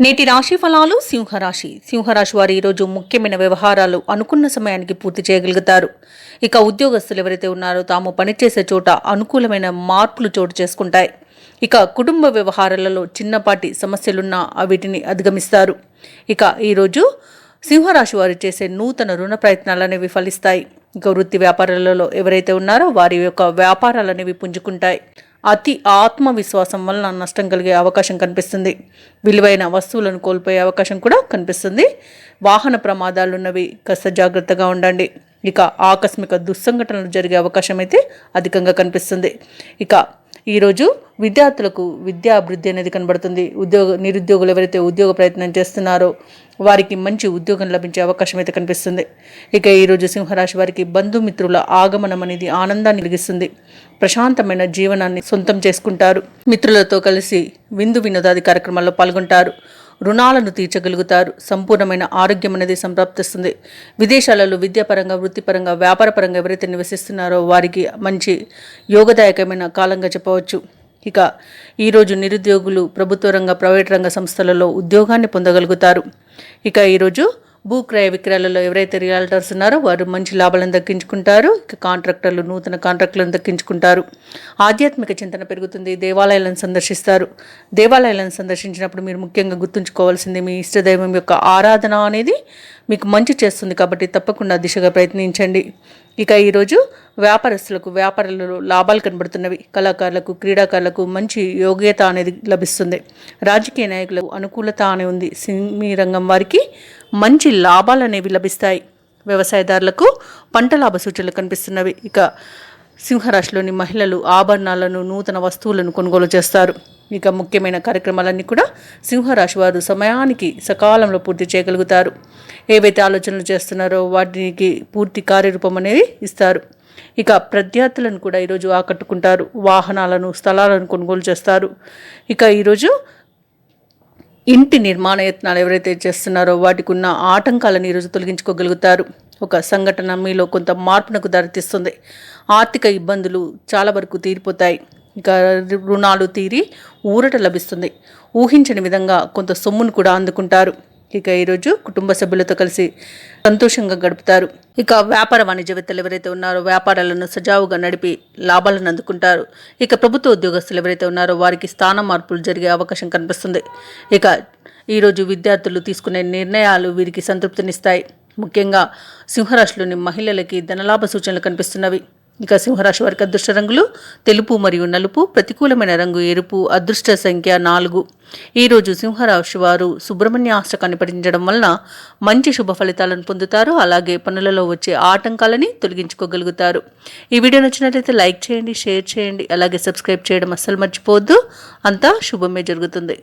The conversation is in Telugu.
నేటి రాశి ఫలాలు సింహరాశి వారు ఈరోజు ముఖ్యమైన వ్యవహారాలు అనుకున్న సమయానికి పూర్తి చేయగలుగుతారు. ఇక ఉద్యోగస్తులు ఎవరైతే ఉన్నారో తాము పనిచేసే చోట అనుకూలమైన మార్పులు చోటు చేసుకుంటాయి. ఇక కుటుంబ వ్యవహారాలలో చిన్నపాటి సమస్యలున్నా వీటిని అధిగమిస్తారు. ఇక ఈరోజు సింహరాశి వారు చేసే నూతన రుణ ప్రయత్నాలనేవి ఫలిస్తాయి. ఇక వృత్తి వ్యాపారాలలో ఎవరైతే ఉన్నారో వారి యొక్క వ్యాపారాలనేవి పుంజుకుంటాయి. అతి ఆత్మవిశ్వాసం వలన నష్టం కలిగే అవకాశం కనిపిస్తుంది. విలువైన వస్తువులను కోల్పోయే అవకాశం కూడా కనిపిస్తుంది. వాహన ప్రమాదాలు ఉన్నవి, కాస్త జాగ్రత్తగా ఉండండి. ఇక ఆకస్మిక దుస్సంఘటనలు జరిగే అవకాశం అయితే అధికంగా కనిపిస్తుంది. ఇక ఈరోజు విద్యార్థులకు విద్యా అభివృద్ధి అనేది కనబడుతుంది. నిరుద్యోగులు ఎవరైతే ఉద్యోగ ప్రయత్నం చేస్తున్నారో వారికి మంచి ఉద్యోగం లభించే అవకాశం అయితే కనిపిస్తుంది. ఇక ఈరోజు సింహరాశి వారికి బంధుమిత్రుల ఆగమనం అనేది ఆనందాన్ని కలిగిస్తుంది. ప్రశాంతమైన జీవనాన్ని సొంతం చేసుకుంటారు. మిత్రులతో కలిసి విందు వినోదాది కార్యక్రమాల్లో పాల్గొంటారు. రుణాలను తీర్చగలుగుతారు. సంపూర్ణమైన ఆరోగ్యం అనేది సంప్రాప్తిస్తుంది. విదేశాలలో విద్యాపరంగా, వృత్తిపరంగా, వ్యాపారపరంగా ఎవరైతే నివసిస్తున్నారో వారికి మంచి యోగదాయకమైన కాలంగా చెప్పవచ్చు. ఇక ఈరోజు నిరుద్యోగులు ప్రభుత్వ రంగ, ప్రైవేట్ రంగ సంస్థలలో ఉద్యోగాన్ని పొందగలుగుతారు. ఇక ఈరోజు భూక్రయ విక్రయాలలో ఎవరైతే రియాల్టర్స్ ఉన్నారో వారు మంచి లాభాలను దక్కించుకుంటారు. ఇక కాంట్రాక్టర్లు నూతన కాంట్రాక్టులను దక్కించుకుంటారు. ఆధ్యాత్మిక చింతన పెరుగుతుంది. దేవాలయాలను సందర్శిస్తారు. దేవాలయాలను సందర్శించినప్పుడు మీరు ముఖ్యంగా గుర్తుంచుకోవాల్సింది మీ ఇష్టదైవం యొక్క ఆరాధన అనేది మీకు మంచి చేస్తుంది. కాబట్టి తప్పకుండా దిశగా ప్రయత్నించండి. ఇక ఈరోజు వ్యాపారస్తులకు వ్యాపారాలలో లాభాలు కనబడుతున్నవి. కళాకారులకు, క్రీడాకారులకు మంచి యోగ్యత అనేది లభిస్తుంది. రాజకీయ నాయకులకు అనుకూలత అనే ఉంది. సినీ రంగం వారికి మంచి లాభాలు అనేవి లభిస్తాయి. వ్యవసాయదారులకు పంట లాభ సూచనలు కనిపిస్తున్నవి. ఇక సింహరాశిలోని మహిళలు ఆభరణాలను, నూతన వస్తువులను కొనుగోలు చేస్తారు. ఇక ముఖ్యమైన కార్యక్రమాలన్నీ కూడా సింహరాశి వారు సమయానికి సకాలంలో పూర్తి చేయగలుగుతారు. ఏవైతే ఆలోచనలు చేస్తున్నారో వాటికి పూర్తి కార్యరూపం అనేది ఇస్తారు. ఇక ప్రత్యర్థులను కూడా ఈరోజు ఆకట్టుకుంటారు. వాహనాలను, స్థలాలను కొనుగోలు చేస్తారు. ఇక ఈరోజు ఇంటి నిర్మాణ యత్నాలు ఎవరైతే చేస్తున్నారో వాటికి ఉన్న ఆటంకాలను ఈరోజు తొలగించుకోగలుగుతారు. ఒక సంఘటన మీలో కొంత మార్పునకు దారితీస్తుంది. ఆర్థిక ఇబ్బందులు చాలా వరకు తీరిపోతాయి. ఇక రుణాలు తీరి ఊరట లభిస్తుంది. ఊహించని విధంగా కొంత సొమ్మును కూడా అందుకుంటారు. ఇక ఈరోజు కుటుంబ సభ్యులతో కలిసి సంతోషంగా గడుపుతారు. ఇక వ్యాపార వాణిజ్యవేత్తలు ఎవరైతే ఉన్నారో వ్యాపారాలను సజావుగా నడిపి లాభాలను అందుకుంటారు. ఇక ప్రభుత్వ ఉద్యోగస్తులు ఎవరైతే ఉన్నారో వారికి స్థాన మార్పులు జరిగే అవకాశం కనిపిస్తుంది. ఇక ఈరోజు విద్యార్థులు తీసుకునే నిర్ణయాలు వీరికి సంతృప్తినిస్తాయి. ముఖ్యంగా సింహరాశిలోని మహిళలకి ధనలాభ సూచనలు కనిపిస్తున్నవి. ఇక సింహరాశి వారికి అదృష్ట రంగులు తెలుపు మరియు నలుపు. ప్రతికూలమైన రంగు ఎరుపు. అదృష్ట సంఖ్య 4. ఈరోజు సింహరాశి వారు సుబ్రహ్మణ్య అష్టకాన్ని పఠించడం వలన మంచి శుభ ఫలితాలను పొందుతారు. అలాగే పనులలో వచ్చే ఆటంకాలని తొలగించుకోగలుగుతారు. ఈ వీడియో నచ్చినట్లయితే లైక్ చేయండి, షేర్ చేయండి, అలాగే సబ్స్క్రైబ్ చేయడం అస్సలు మర్చిపోవద్దు. అంతా శుభమే జరుగుతుంది.